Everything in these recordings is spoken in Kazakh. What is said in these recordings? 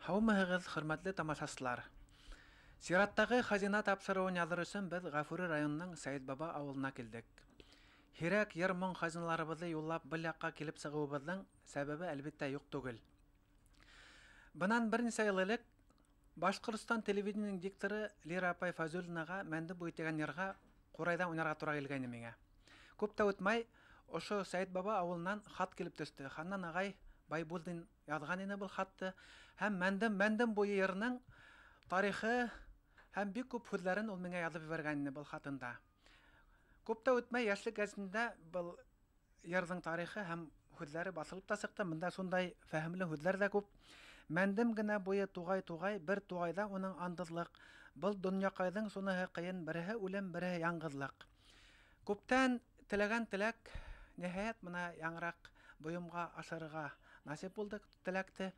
Һаумыһығыҙ, хөрмәтле тамашасылар. Сираттагы хазина тапшыруын яҙыр өсөн беҙ Ғафури районының Сәйет Баба ауылына килдек. Һирәк йыр-моң хазиналарыбыҙҙы юллап был яҡҡа килеп сығыуыбыҙҙың сәбәбе әлбиттә юҡ түгел. Бынан бер нисә йыл элек Башҡортостан телевидениеның дикторы Лира апай Фәзуллинаға Мәнде буй тигән йырға ҡурайҙан уйнарға тура килгәйне миңә. Күп тә үтмәй, ошо Сәйет Баба ауылынан хат килеп төштө. Ханнан ағай Байбулдин яҙған ине был хатты һәм Мәндем буйы йырының тарихы һәм бик күп һүҙҙәрен ул миңә яҙып ебәргән ине был хатында. Күп тә үтмәй, йәшлек гәзитендә был йырҙың тарихы һәм һүҙҙәре баҫылып та сыҡты. Бында шундай фәһемле һүҙҙәр ҙә күп. Мәндем генә буйы туғай-туғай, бер туғайҙа уның андыҙлыҡ. Был донъяҡайҙың шуныһы ҡыйын, береһе үлем, береһе яңғыҙлыҡ. Күптән теләгән теләк, ниһайәт мына яңыраҡ бойомға ашырға насип булды теләкте.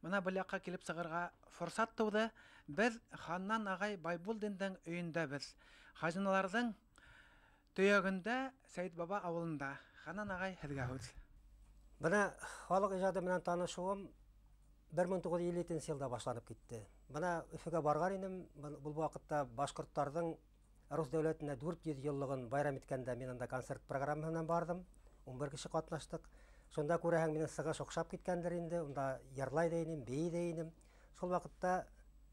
Мына был яҡҡа килеп сығырға форсат тыуҙы. Беҙ Ханнан ағай Байбулдиндың өйөндәбеҙ. Хазиналарҙың төйәгендә, Сәйет Баба ауылында. Ханнан ағай, һеҙгә һүҙ. Бына халыҡ ижады менән танышыуым 1950 йылда башланып китте. Бына Өфөгә барған инем. Был ваҡытта башҡорттарҙың рус дәүләтенә 400 йыллығын байрам иткәндә мин анда концерт программаһынан бардым. 11 кеше ҡатнаштык. Шунда күрәһең, минең сығыш оҡшап киткәндер инде. Унда йырлай да инем, бейей дә инем. Шул ваҡытта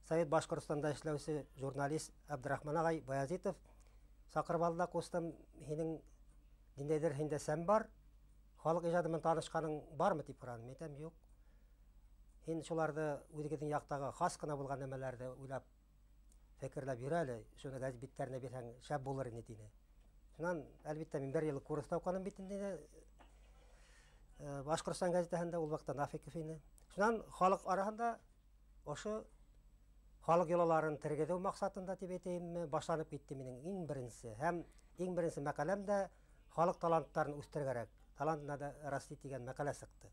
Совет Башҡортостанда эшләүсе журналист Абдрахман ағай Баязитов саҡырып алды: "Ҡустым, һинең ниндәйҙер һиндә сәм бар. Халыҡ ижады менән танышҡаның бармы?" тип һораны. Мин әйтәм, юҡ. Һин шуларҙы үҙегеҙҙең яҡтағы хас ҡына булған нәмәләрҙе уйлап, фекерләп йөрө әле, шуны гәзит биттәренә бирһәң, шәп булыр ине, тине. Шунан, әлбиттә, мин 1 йыл курста уҡыным бит инде Башҡортостан гәзитәһендә, ул ваҡытта Нафиков ине. Шунан халыҡ араһында ошо халыҡ йолаларын тергеҙеү маҡсатында тип әйтәйемме, башланып китте минең иң беренсе һәм иң беренсе мәҡәләм дә халыҡ таланттарын үҫтергәрәк, талант надо расти тигән мәҡәлә сыҡты.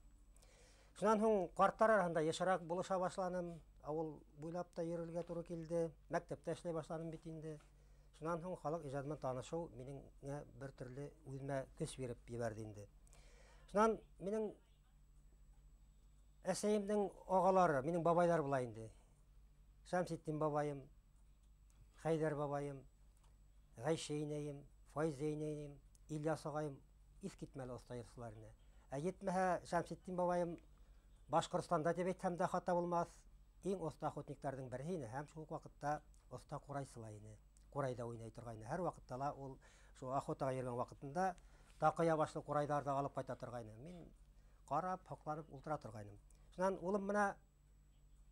Шунан һуң ҡарттар араһында йышыраҡ булыша башланым. Ауыл буйлап та йөрөргә туры килде. Мәктәптә эшләй башланым бит инде. Шунан һуң халыҡ ижады менән танышыу минеңә бер төрлө үҙемә көс биреп ебәрҙе инде. Шунан минең әсәйемдең ағалары, минең бабайҙар була инде. Шәмсетдин бабайым, Хәйҙәр бабайым, Ғәйшә инәйем, Файза инәйем, Ильяс ағайым иҫ китмәле оҫта йырсылар ине. Етмәһә, Шәмсетдин бабайым Башҡортостанда тип әйтһәм дә хата булмаҫ, иң оҫта охотниктарҙың береһе ине һәм шул ваҡытта оҫта ҡурайсыла ине. Ҡурайҙа уйнай торғайны. Һәр ваҡытта ла ул шул охотаға йөргән ваҡытында таҡыя башлы ҡурайҙарҙы алып ҡайта торғайны. Мин ҡарап, һоҡланып ултыра торғайным. Шунан улым, мына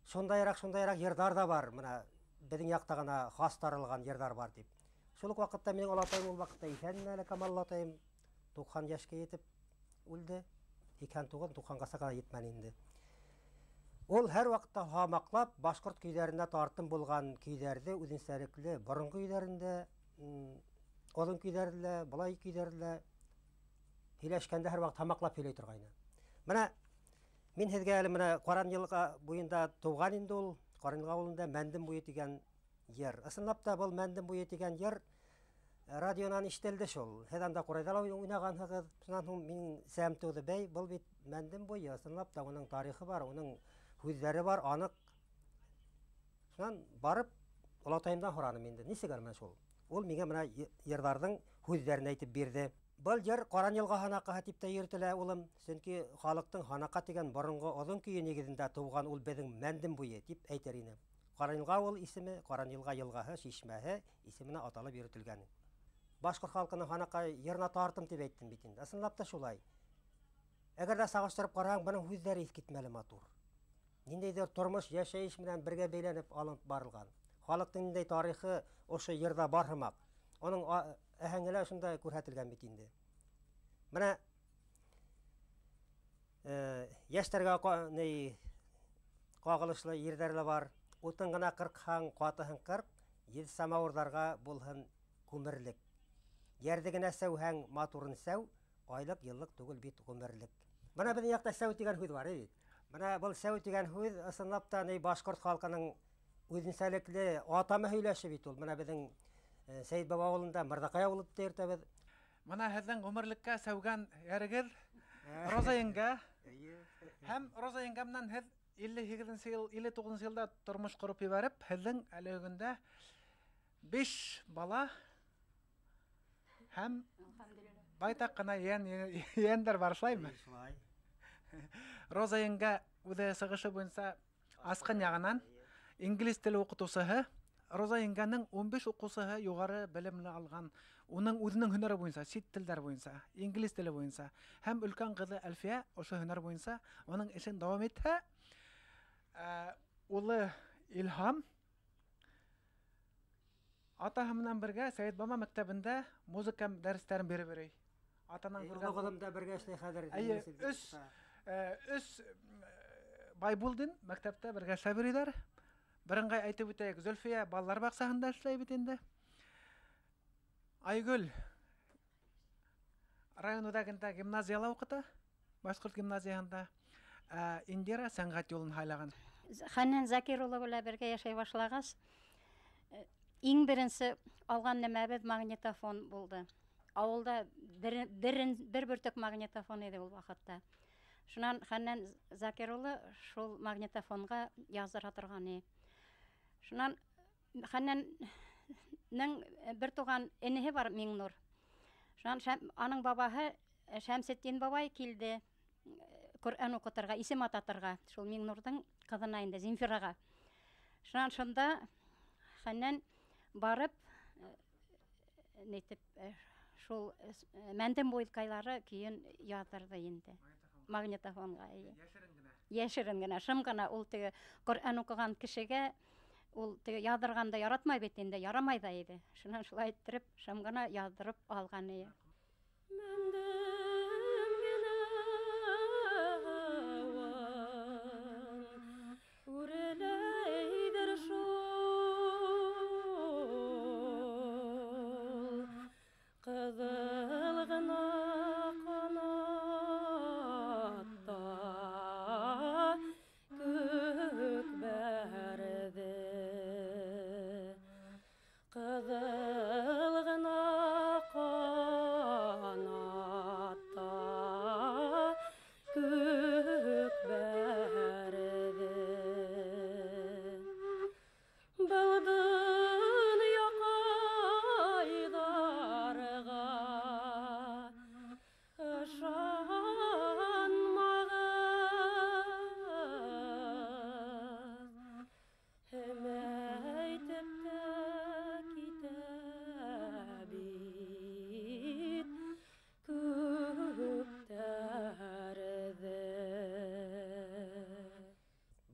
шундайыраҡ йырҙар да бар, мына беҙҙең яҡта ғына хас таралған йырҙар бар тип. Шул уҡ ваҡытта минең олатайым ул ваҡытта иҫән әле, Камал олатайым 90 йәшкә етеп үлде. 89-90-ға саҡына етмәне инде. Ул һәр ваҡытта һамаҡлап башҡорт көйҙәренә тартым булған көйҙәрҙе үҙенсәлекле, боронғо көйҙәрендә, оҙон көйҙәрҙә, былай көйҙәрҙә һөйләшкәндә һәр ваҡыт һамаҡлап һөйләй торғайны. Менә мин һеҙгә әле менә Ҡаранйылға буйында тыуған инде ул. Ҡаранйылға ауылында Мәндем буйы тигән йыр. Ысынлап та был Мәндем буйы тигән йыр радионан ишетелде шул. Һеҙ анда ҡурайҙа ла уйнағанһығыҙ. Шунан һуң минең сәм тыуҙы. Бәй, был бит Мәндем буйы. Ысынлап та уның тарихы бар, уның һүҙҙәре бар, аныҡ. Шунан барып, олатайымдан һораным инде. Нисегәр менә шул? Ул миңә менә йырҙарҙың һүҙҙәрен әйтеп бирҙе. Был йыр Ҡаранйылға һанаҡаһы тип тә йөрөтөлә, улым. Сөнки халыҡтың һанаҡа тигән боронғо оҙон көйө нигеҙендә тыуған ул беҙҙең Мәндем буйы тип әйтер ине. Ҡаранйылға ул исеме, Ҡаранйылға йылғаһы, шишмәһе исеменә аталып йөрөтөлгән. Башҡорт халҡының һанаҡа йырына тартым тип әйттем бит инде. Ысынлап та шулай. Әгәр дә сағыштырып ҡараһаң, бының һүҙҙәре иҫ китмәле матур. Ниндәйҙер тормош, йәшәйеш менән бергә бәйләнеп алынып барылған. Халыҡтың ниндәй тарихы ошо йырҙа бар һымаҡ. Оның әһәңелә шунда күрһәтелгән бит инде. Менә йәштәргә ҡағылышлы ерҙәр бар. Утын ғына ҡырҡһаң, ҡатыһын ҡырҡ, еҙ самауырҙарға булһын күмерлек. Йәрҙе генә сәүһәң, матурын сәү, айлык, йыллык түгел бит ғүмерлек. Бына беҙҙең яҡта сәү тигән һүҙ бар, бит. Менә бұл сәу дигән һүз ысынлап та башкорт халкының үзенчәлекле атама һөйләше бит ул. Менә безнең Сәйит баба авылында Мырдакай авылы дип әйтәбез. Менә һезнең гомерлеккә сәүгән ярыгыз Роза еңгә. Һәм Роза еңгә менән һез 58 ел, 59 елда тормыш курып ибәреп, һезнең әлегендә 5 бала һәм байтак кына яндер бар, шулаймы? Роза еңгә үзе сыгышы буенча аскын ягынан инглиз теле укытучысы, Роза еңгәнең 15 укучысы югары белемне алган. Уның үзенең һөнәре буенча, чит телләр буенча, инглиз теле буенча һәм өлкән кызы Әлфия ошо һөнәр буенча аның эшен дәвам итә. Улы Илһам атаһы менән бергә Сәйит баба мәктәбендә музыка дәресләрен биреп йөри. Атаның Гылымда бергә эшли хәзер. Өс Байбулдин мәктәптә бергә эшләп йөриләр. Биреңгәй әйтеп үтәйек, Зөлфия балалар баксасында эшләй бит инде. Айгөл районындагы гимназияда укыта, башкорт гимназиясында. Индира сәнгать юлын хайлаган. Ханнан Закир улы белән бергә яшәй башлагач, иң беренче алган нәмәбез магнитофон булды. Авылда бер бөртек магнитофон иде ул вакытта. Шуннан Ханнан Закир улы шул магнитофонга языра торган. Шуннан Ханнанның бер туган энеһе бар, Миңнур. Шуннан аның бабаһы Шәмсетдин бабай килде. Коръан укытырга, исем ататырга, шул Миңнурның кызына инде, Зинфирага. Шуннан шунда Ханнан барып, нетип, шул мәндем буйкайлары көйен ятырды инде. Магнитофонга. Яшерен генә, шым гына ул теге Коръан укыган кешегә ул теге ядырганда яратмай бит инде, ярамай да иде. Шуннан шулай иттереп, шым гына ядырып алган иде.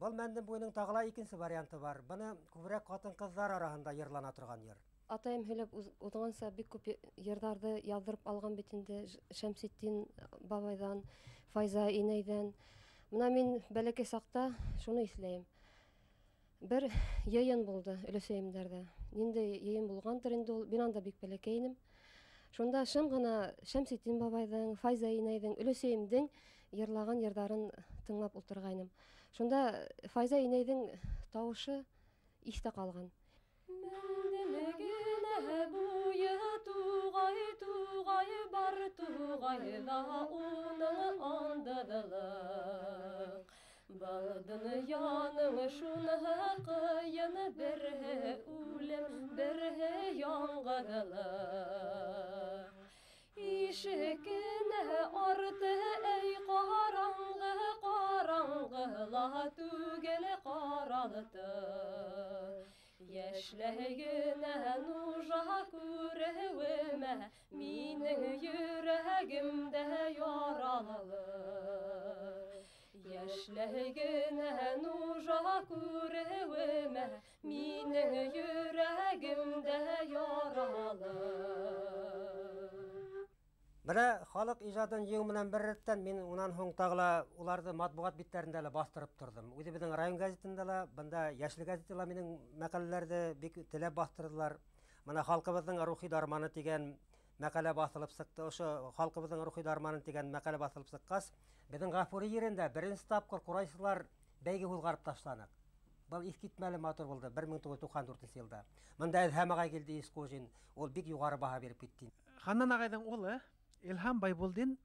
Бұл мәндем буйның тагыла икенче варианты бар. Буны күбрәк хатын-кызлар арасында йырлана торган йыр. Атайым һөйләп узганса бик күп йырдарды яздырып алган бит инде Шәмсетдин бабайдан, Файза инәйдән. Менә мин бәләкәй сакта шуны исләйм. Бер йыйын булды өләсәемдәрдә. Нинди йыйын булгандыр инде ул, мин анда бик бәләкәй идем. Шунда шым гына Шәмсетдин бабайдан, Файза инәйдән, өләсәемдән йырлаган йырдарын тыңлап утыргайным. Шунда Файза инәйдән тавышы истә калган. Буя тугай бар тугайда уның андадылык. Балдын яның шуны кыйын бере үлем бере яңгыдылык. Ишекне арты эй караңгыла түгел каралты. Яшьлегенә нужа күрәвемә, минең йөрәгемдә яралы. Яшьлегенә нужа күрәвемә, минең йөрәгемдә яралы. Менә халык иҗатын җыю менән бер рәттән мин унан һуң тагыла уларны матбугат битләрендә бастырып тордым. Үзебезнең район газетында ла, бында Яшьлек газетында минең мәкаләләрдә бик теләп бастырдылар. Менә халкыбызның рухи дарманы дигән мәкале басылып сыкты. Ошо халкыбыздын рухи дарманы деген мәкале басылып сыккас, биздин Гафури жеринде биринчи тапкыр курайчылар бәйге булгарып ташланак. Бұл искитмәле матур булды 1994 елда. Мында Илһам агай келди Искожин, ол бик югары баха берип кетти. Ханнан агайдың улы Илһам Байбулдин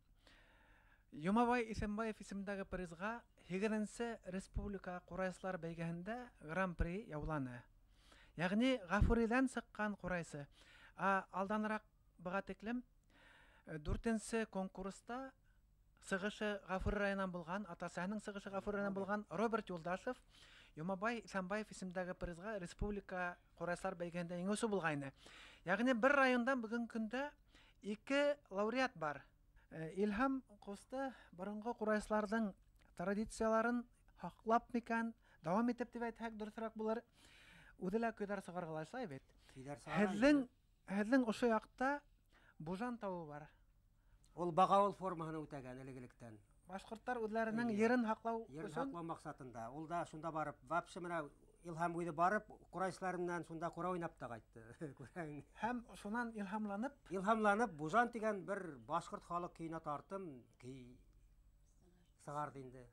Юмабай Исембаев исемдәге призга 8-нче республика курайсылар бәйгеһендә гран-при яуланы. Ягъни Гафуридан сыккан курайсы. Алданрак буга теклем 4-нче конкурста сыгышы Гафури районынан булган, атасының сыгышы Гафури районынан булган Роберт Юлдашев Юмабай Исембаев исемдәге призга республика курайсылар бәйгеһендә иңүче булгайны. Ягъни бер райондан бүген көндә 2 лауреат бар. Илһам кусты борынгы курайсыларның традицияларын хаклап микән, дәвам итеп дип әйтһәк дөресрәк булыр. Үдәлә көйдәр сыгаргалайса бит. Һеҙҙең ошо яҡта Бужан тауы бар. Ул бағауыл формаһын үтәгән элегелектән. Башҡорттар үҙләренең ерен һаҡлау Ерен өсөн һаҡлау маҡсатында. Ул да шунда барып, вообще менә Илһам үҙе барып, курайсылар менән шунда кура уйнап та ҡайтты. һәм шунан илһамланып, Илһамланып, Бужан дигән бер башҡорт халыҡ көйөнә тартым, көй сығарды инде.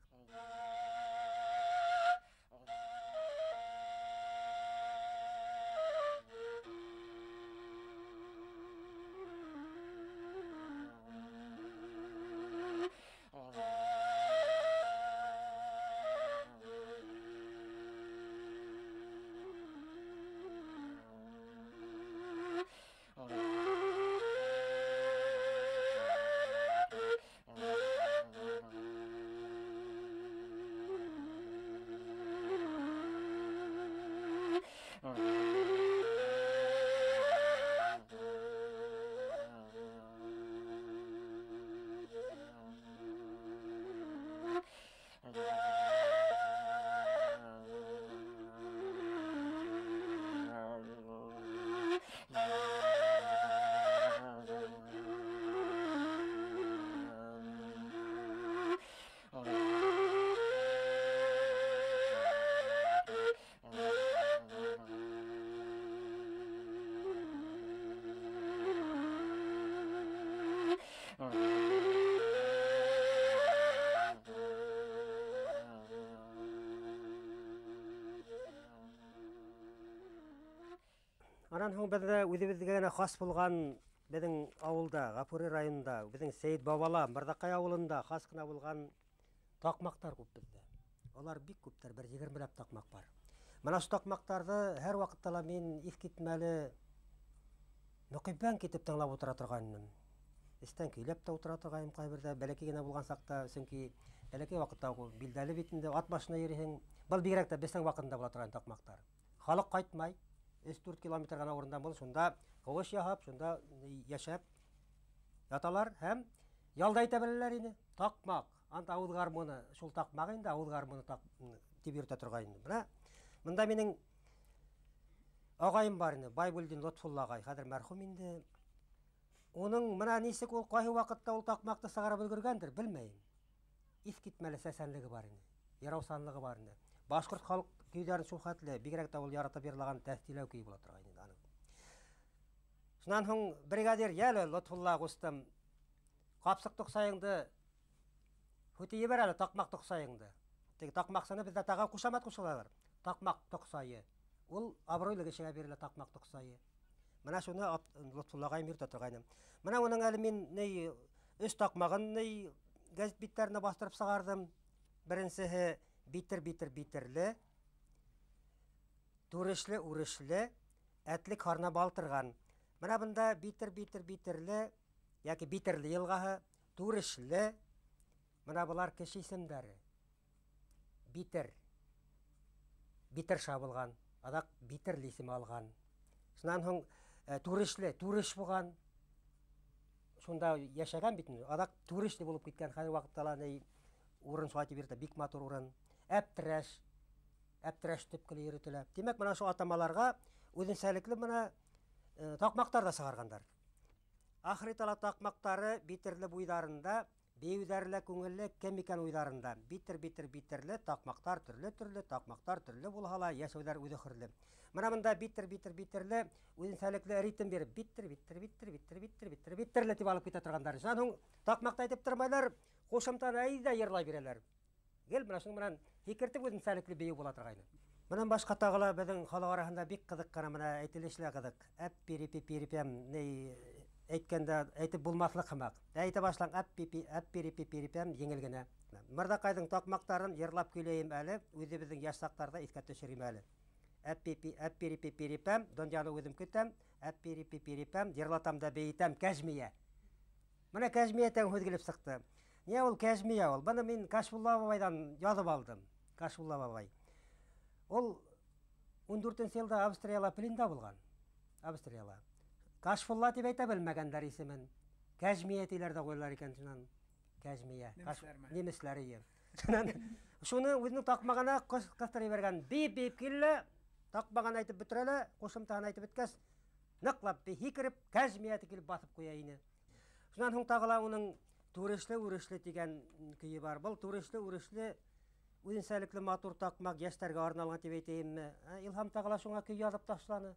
Анан һуң бездә үзебезгә генә хас булган безнең авылда, Гафури районында, безнең Сәйит Бабала, Мырдакай авылында хас кына булган такмактар күп бездә. Алар бик күптәр, бер 20 такмак бар. Менә шу такмактарны һәр вакытта ла мин искитмәле мөкиббән китеп тыңлап утыра торганмын. Истән көйләп тә утыра торганым кайбердә, бәләкәй генә булган сакта, чөнки бәләкәй вакытта билдәле битендә ат башына йөрисең, был бигрәк тә безнең вакытында була торган такмактар. Халык кайтмай, 3-4 километр гына урындан булды, шунда ковыш яһап, шунда яшәп яталар һәм ялда әйтә беләләр иде. Такмак, анда авыл гармоны, шул такмак инде авыл гармоны дип йөртә торган инде. Менә монда минең агаем бар инде, Байбулдин Лотфулла агай, хәзер мәрхүм инде. Уның менә нисек ул кайһы вакытта ул такмакты сыгарып өлгергәндер, белмәйм. Искитмәле сәсәнлеге бар инде, яраусанлыгы бар инде. Башкорт халык көйләрен шул хәтле, бигрәк тә ул яратып бирелгән тәхтиләү көй була торган инде аның. Шуннан һуң бригадир яле Лотфулла кустым, капсык туксайыңды хөтие бер әле такмак туксайыңды. Теге такмаксыны бездә тагы кушамат кушалар. Такмак туксайы. Ул абруйлы кешегә бирелә такмак туксайы. Менә шуны Лотфуллага йөртә торган. Менә уның әле мин ни 3 такмагын ни гәзит битләренә бастырып сыгардым. Беренчеһе битерле, турешле, урешле, әтлек харна балтырган. Менә бында битерле, яки битерле елгаһы, турешле. Менә булар кеше исемдәре. Битер шабылган, адак битерле исем алган. Шуннан һуң туреш булган. Шунда яшәгән бит. Адак турешле булып киткән һәр вакытта урын суатып бирде, бик матур урын. Әптрәш төпкеле йөртелә. Димәк, менә шу атамаларга үзенчәлекле менә такмактар да сыгаргандар. Ахри тала такмактары битерле буйдарында бейүдәрле күңелле кем икән уйларында. Битер такмактар төрле булһала, яшәүләр үзе хөрле. Менә монда битерле үзенчәлекле ритм биреп биттерле дип алып китә торганнар. Шуның такмакта әйтеп тормайлар, кушымтаны әйдә йырлай бирәләр. Гел менә шуның белән фикертеп үзенчәлекле бию була торган. Менә башка тагыла безнең халык арасында бик кызык кына менә әйтелешле кызык. Әппирипипирипем не әйткәндә әйтеп булмаслык хымак. Әйтә башлан әппирипипирипем җиңел генә. Мырдакайдың такмактарын йырлап көйләйем әле, үзебезнең яшь сактарда искә төшерим әле. Әппирипипирипем, дөньяны үзем көтәм, әппирипипирипем, йырлатам да бейтәм кәҗмия. Менә кәҗмия тәң һүзгелеп сыкты. Не ул кәҗмия ул? Буны мин Кашфулла бабайдан язып алдым. Кашфулла бабай. Ул 14-нче елда Австрияла пленда булган. Австрияла. Кашфулла дип әйтә белмәгәннәр исемен. Кәҗмия диләр дә гойлар икән шуннан. Кәҗмия. Немесләр ие. Шуны үзенең такмагына кыстырып бергән. Бип килә, такмагын әйтеп бетерәләр, кушымтаны әйтеп беткәс, ныклап һикереп кәҗмия килеп басып куя ине. Шуннан соң тагыла уның Турышлы дигән көе бар. Бу турышлы үзенчәлекле матур такмак яшьләргә арналган дип әйтәйемме? Илһам тагыла шуңа көй язып ташланы.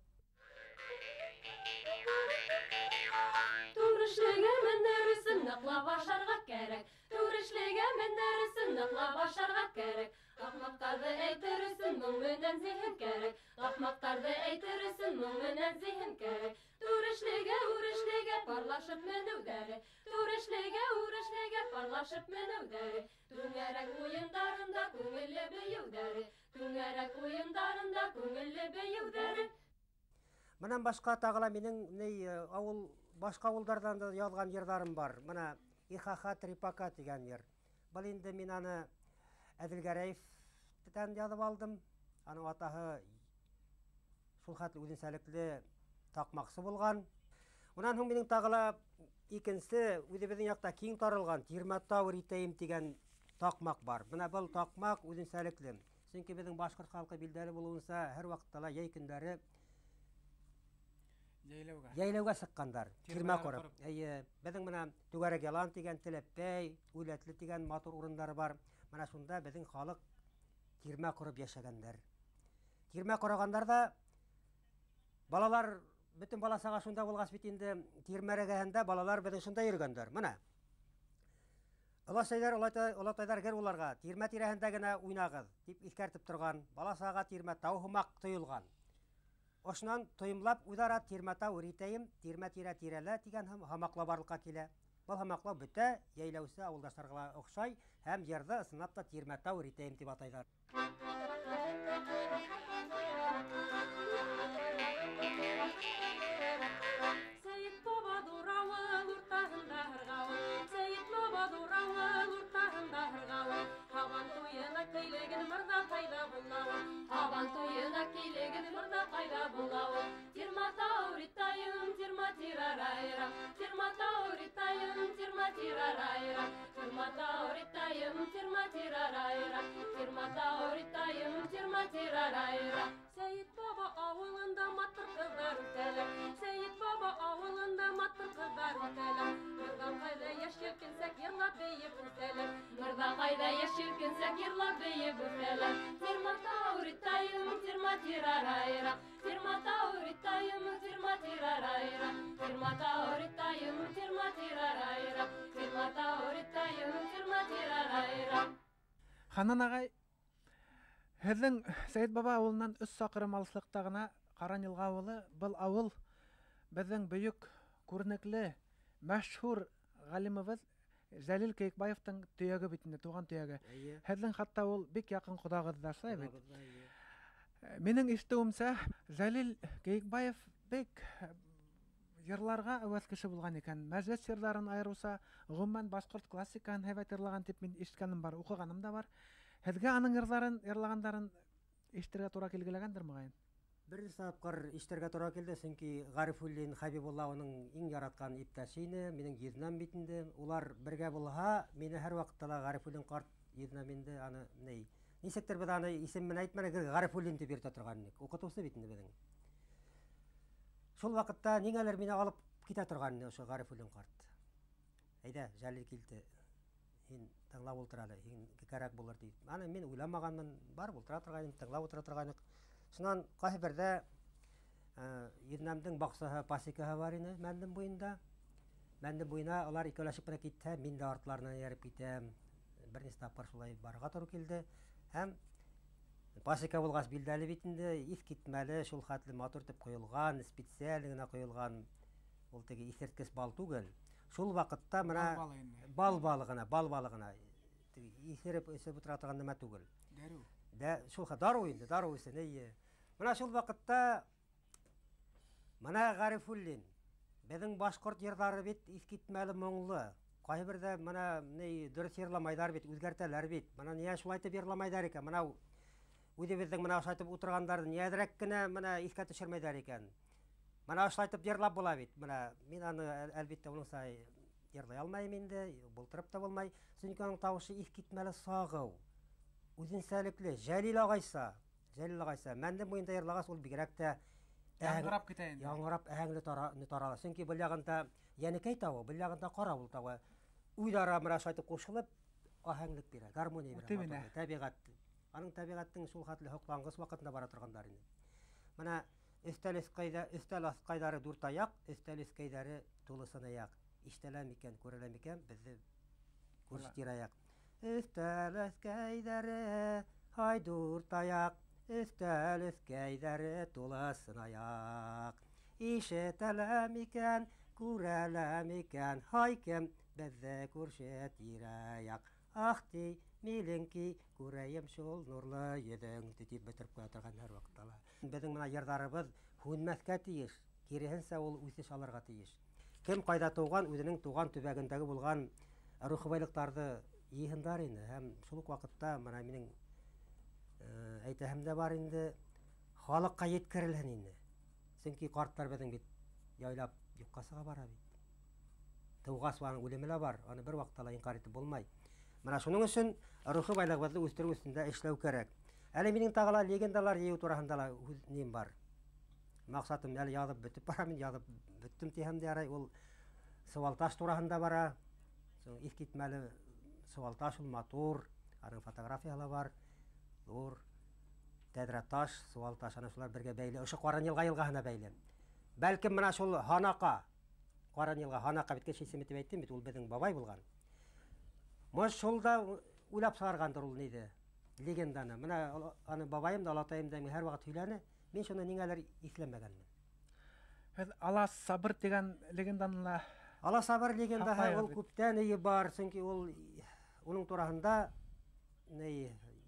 Турышлыгы мендәресен ныклап ашарга кәрәк. Турышлыгы мендәресен ныклап ашарга кәрәк. Такмактарды әйтерсен, моң менән зиһен кәрәк. Такмактарды әйтерсен, моң менән зиһен кәрәк. Турышлыгы парлашып менүдәре. Турышлыгы парлашып менүдәре. Түңәрәк уендарында күңелле беюдәре. Түңәрәк уендарында күңелле беюдәре. Менә башка тагыла минең авыл башка авылдардан да язган йырларым бар. Менә Ихаха Трипака дигән йыр. Бу инде мин аны Әдилгәрәевтән язып алдым. Аның атаһы шул хәтле үзенчәлекле такмаксы булган. Унан соң минең тагыла икенче үзебезнең якта киң таралган Тирмәтау ритәем дигән такмак бар. Менә бу такмак үзенчәлекле. Чөнки безнең башкорт халкы билдәле булуынча һәр вакытта яй көндәре яйлауга сыккандар, тирмә корып. Безнең менә Түгәрәк ялан дигән Теләппәй, Үләтле дигән матур урыннар бар. Менә шунда безнең халык тирмә корып яшәгәннәр. Тирмә кораганнар да балалар бөтен баласага шунда булгас бит инде тирмәрәгәһендә балалар безнең шунда йөргәннәр. Менә Олатайлар гел уларга тирмә тирәһендә генә уйнагыз дип искәртеп торган. Баласага тирмә тау хымак тоелган. Ошнан тоемлап уйдара Тирмәтау ритәем, тирмә тирәлә дигән хамакла барлыкка килә. Бу хамакла бөтә яйләүсе авылдашларга охшай һәм ярда ысынлап та Тирмәтау ритәем дип атайлар. Сәйит баба дуравы уртаһында һыргавы. Сәйит баба дуравы уртаһында һыргавы. Һаван туена килеген мырда кайда булавы. Һаван туена килеген мырда кайда булавы. Тирмәтау ритәем, тирмәтирарайра. Тирмәтау ритәем, тирмәтирарайра. Тирмәтау ритәем, тирмәтирарайра. Тирмәтау ритәем, тирмәтирарайра. Сәйит баба авылында матур кызлар үтәләр. Сәйит баба авылында матур кызлар үтәләр. Мырда кайда яшеркенсәк йырлап бейеп үтәләр. Мырда кайда яшеркенсәк йырлап бейеп үтәләр. Тирмәтау ритәем, тирмәтирарайра. Тирмәтау ритәем, тирмәтирарайра. Тирмәтау ритәем, тирмәтирарайра. Тирмәтау ритәем, тирмәтирарайра. Ханан агай, һеҙҙең Сәйет баба ауылынан 3 саҡрым алыҫлыҡта ғына Ҡаранйылға ауылы, был ауыл беҙҙең бөйөк, күренекле, мәшһүр ғалимыбыҙ Зәлил Кейекбаевтың төйәге бит инде, туған төйәге. Һеҙҙең хатта ул бик яҡын ҡоҙағыҙ ҙа шулай бит. Минең ишетеүемсә, Зәлил Кейекбаев бик йырларға әүәҫ кеше булған икән. Мәжлес йырҙарын айырыуса, ғөмүмән башҡорт классикаһын һәйбәт йырлаған тип мин ишеткәнем бар, уҡығаным да бар. Һеҙгә аның йырлағандарын ишетергә тура килгеләгәндер мөғәйен? Бер тапҡыр ишетергә тура килде, сөнки Ғарифуллин Хәбибулла уның иң яратҡан иптәше ине, минең йөҙнәм бит инде. Улар бергә булһа, мине һәр ваҡытта ла Ғарифуллин ҡарт йөҙнәм инде. Аны нисектер беҙ аны исемен әйтмәнек, Ғарифуллин дип йөрөтә торған инек. Уҡытыусы бит инде беҙҙең. Шул ваҡытта ниңәлер мине алып китә торған ине ошо Ғарифуллин ҡарт. Әйҙә, Жәлил килде. Һин тыңлап ултыр әле, һин кәрәк булыр ди. Аны мин уйламаганмын, бар ултыра торгайным, тыңлап утыра торгайнык. Шуннан кайсы бердә Ирнәмнең баксаһы, пасекаһы бар иде мәндем буенда. Мәндем буена алар икәүләшеп кенә китте, мин дә артларынан ияреп китәм. Берничә тапкыр шулай барырга туры килде. Һәм пасека булгач билдәле бит инде, искитмәле, шул хәтле матур итеп коелган, специаль генә коелган ул теге исерткеч бал түгел. Шул вакытта менә бал балыгына исереп үсеп утыра торган нәмә түгел. Дәрү. Дә шул дару инде, дару исене ие. Менә шул вакытта менә Гарифуллин, безнең башкорт йырлары бит искитмәле моңлы. Кайбердә менә дөрес йырламайдар бит, үзгәртәләр бит. Менә нигә шулай итеп йырламайдар икән? Менә үзебезнең менә шулай итеп утыргандарын ниядерәк кенә менә искә төшермәйдар икән. Менә шулай итеп йырлап була бит. Менә мин аны әлбәттә улыңса йырлый алмыйм инде, бултырып та булмай. Чөнки аның тавышы искитмәле сагыу. Үзенчәлекле, Җәлил агайса, мәндем буенда йырлагас ул бигрәк тә Яңгырап китә инде. Яңгырап әңле тарала. Чөнки бу ягында Янекәй тавы, бу ягында Каравыл тавы. Уйлара менә шулай итеп кушылып, аһәңлек бирә, гармония бирә. Табигать. Аның табигатьнең шул хәтле хоклангыс вакытында бара торгандар инде. Менә өстәл аскайдары дүрт аяк, өстәл аскайдары тулысын аяк. Иштәлә микән, күрәлә микән, безне күрсәтер аяк. Өстәл аскайдары, ай дүрт аяк, өстәл аскайдары тулысын аяк. Ишетәлә микән, күрәлә микән, ай кем, безне күрсәтер аяк. Ах ди, миленки, күрәем шул нурлы йөзең, дип бетереп куя торган һәр вакытта. Безнең менә йырдарыбыз һүнмәскә тиеш, киресенчә ул үсеш алырга тиеш. Кем кайда туган, үзенең туган төбәгендәге булган рухи байлыктарды йыйындар инде. Һәм шул ук вакытта менә минең әйтәһем дә бар инде, халыкка yetkерелһен инде. Чөнки картлар безнең бит яйлап юкка чыга бара бит. Тугас ваның үлеме лә бар, аны бер вакытта ла инкар итеп булмай. Менә шуның өчен рухи байлыгыбызны үстерү өстендә эшләү кирәк. Әле минең тагыла легендалар йыю турында ла нем бар. Максатым әле язып бетеп бара, мин язып беттем тиһәм дә ярый, ул Сывалташ турында бара. Соң искитмәле Сывалташ ул матур, аның фотографиялары бар. Зур Тәдрәташ, Сывалташ, аны шулар бергә бәйле, ошо Каран елгаһына бәйле. Бәлкем менә шул Ханака, Каран елга Ханака бит кешесе итеп әйттем бит, ул безнең бабай булган. Мош шулда уйлап саргандыр ул ниде? Легенданы. Менә аны бабаем да, алатаем да һәр вакыт һөйләне. Мин шуны ниңәлер исләмәгәнмен. Һез Ала Сабыр дигән легенданы Ала Сабыр легендаһы ул күптән ие бар, чөнки ул уның турында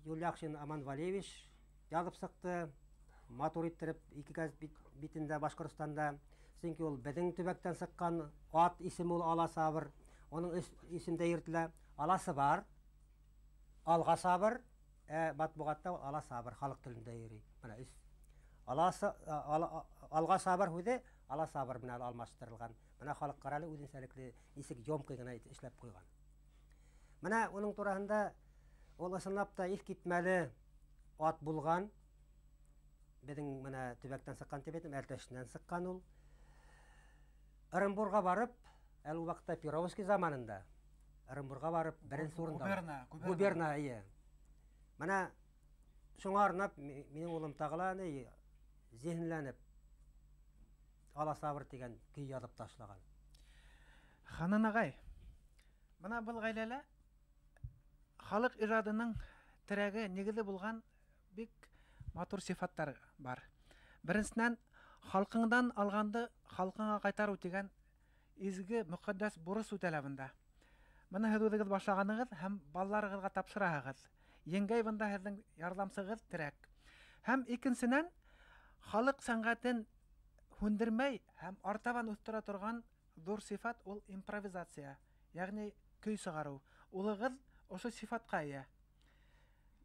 Юльяхшин Аман Валевич язып сыкты. Матур иттереп ике газ битендә Башкортстанда. Чөнки ул безнең төбәктән сыккан ат исеме ул Ала Сабыр. Оның исемдә йөртелә. Аласы бар, Алга Сабыр, матбугатта Ала Сабыр халык телендә йөри. Менә Алга Сабыр үзе Ала Сабыр белән алмаштырылган. Менә халыкка әле үзенчәлекле исек йомкый гына эшләп куйган. Менә уның турында ул ысынлап та искитмәле ат булган. Безнең менә төбәктән сыккан дип әйтәм, Әртәшнән сыккан ул. Оренбурга барып, әле вакытта Перовский заманында Оренбурга барып, беренче урында. Губерна, ие. Менә шуңа арнап минең улым тагыла зиһенләнеп Ала Сабыр дигән көй язып ташлаган. Ханан агай. Менә бу гаиләлә халык иҗадының терәге, нигезе булган бик матур сифаттар бар. Беренчедән, халкыңдан алганды халкыңа кайтару дигән изге мөхәддәс бурыч үтәләбендә. Менә һез үзегез башлаганыгыз һәм балаларыгызга тапшыраһыз. Йенгәй бында һезнең ярдәмсыгыз терәк. Һәм икенчедән, халык сәнгатен хүндермәй һәм артабан үстерә торган зур сифат ул импровизация, ягъни көй чыгару. Улыгыз ошо сифатка ия.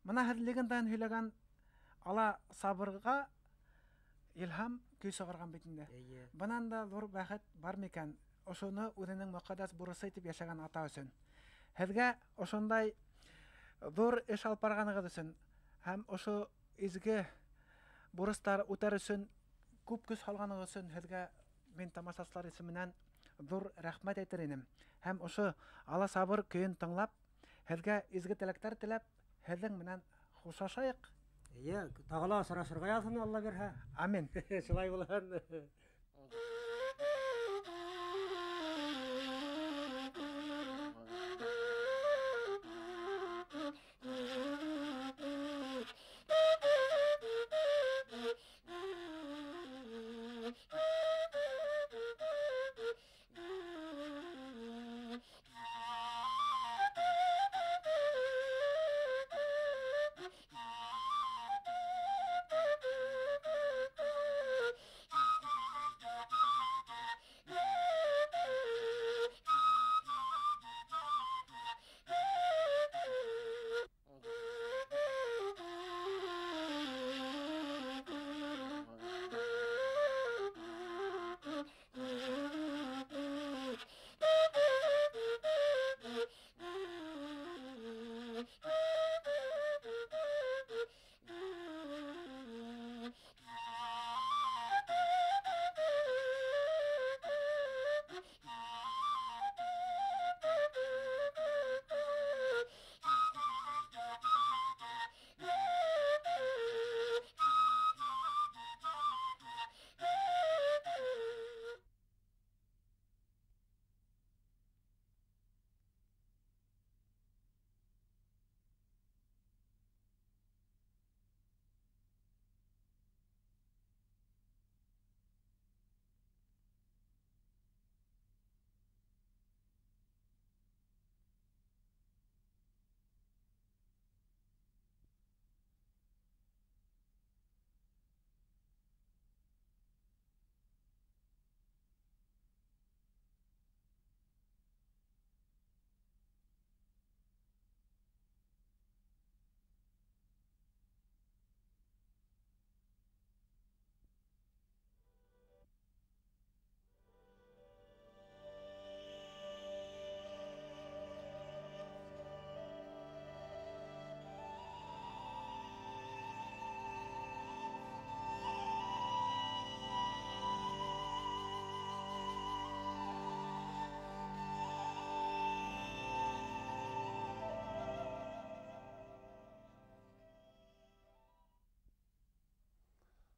Менә һез легендадан һөйләгән Ала Сабырга илһам көй чыгарган бит инде. Bundan да зур бәхет бар микән? Ошоны үзенең мөхәддәс бурысы итеп яшәгән ата өчен. Һезгә ошондай зур эш алып барганыгыз өчен һәм ошо изге бурыстар үтәр өчен күп көч салганыгыз өчен һезгә мин тамашачылар исеменнән зур рәхмәт әйтер идем. Һәм ошо Ала Сабыр көен тыңлап, Һеҙгә изге теләктәр теләп, һеҙҙең менән хушлашайыҡ. Тағала сорашырға язсын Алла бирһә. Амин. Шулай булһын.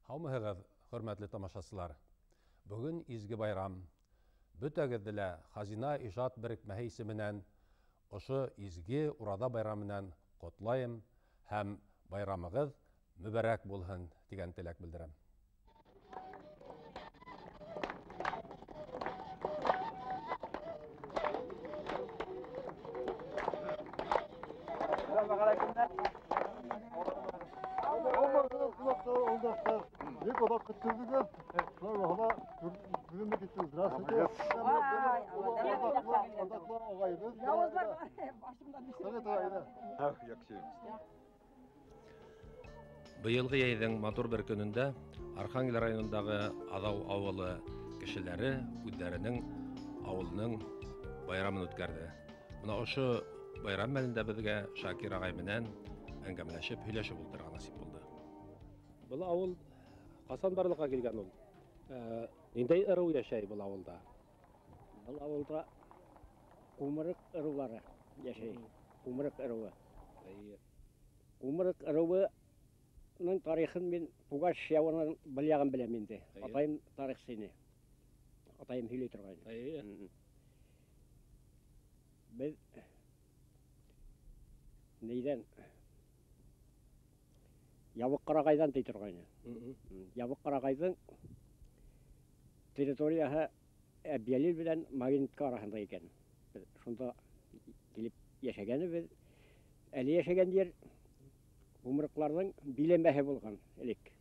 Һаумыһығыҙ, хөрмәтле тамашасылар. Бүгін изге байрам. Бөтәгеҙҙе лә Хазина ижад берекмәһе исеменән ошо изге урада байрамынан ҡотлайым һәм байрамығыҙ мүбәрәк булһын дигән теләк белдерәм. Быйылғы йәйҙең матур бер көнөндә Архангел районындағы Аҙау ауылы кешеләре үҙҙәренең ауылының байрамын үткәрҙе. Бына ошо байрам мәлендә беҙгә Шакир ағай менән әңгәмәләшеп, һөйләшеп ултырырға насип булды. Был ауыл ҡасан барлыҡҡа килгән ул? Ниндәй ырыу йәшәй был ауылда? Был ауылда ҡумырыҡ ырыуҙары йәшәй. Ҡумырыҡ ырыуы. Ҡумырыҡ ырыуының тарихын мин Пугаш яуынан беләген беләм инде. Атайым тарихсы ине. Атайым һөйләй торғайны. Беҙ нейҙән Ябыҡ ҡарағайҙан тей торғайны. Ябыҡ ҡарағайҙың территорияһы Әбйәлил белән Магнитка араһында икән. Шунда килеп йәшәгәнебеҙ. Әле йәшәгән ер ҡумырыҡларҙың биләмәһе булған элек.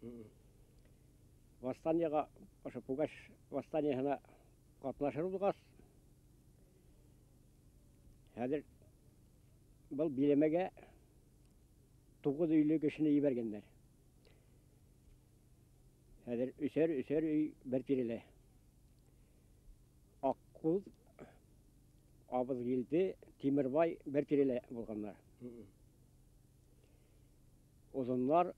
Восстаниеға, ошо Пугаш восстаниеһына ҡатнашыр булғас, хәҙер был биләмәгә 9 өйлө кешене ебәргәндәр. Хәҙер өсәр өй бер тирәлә. Аҡҡуҙ, Абыҙгилде, Тимербай бер тирәлә булғандар. Оҙонлар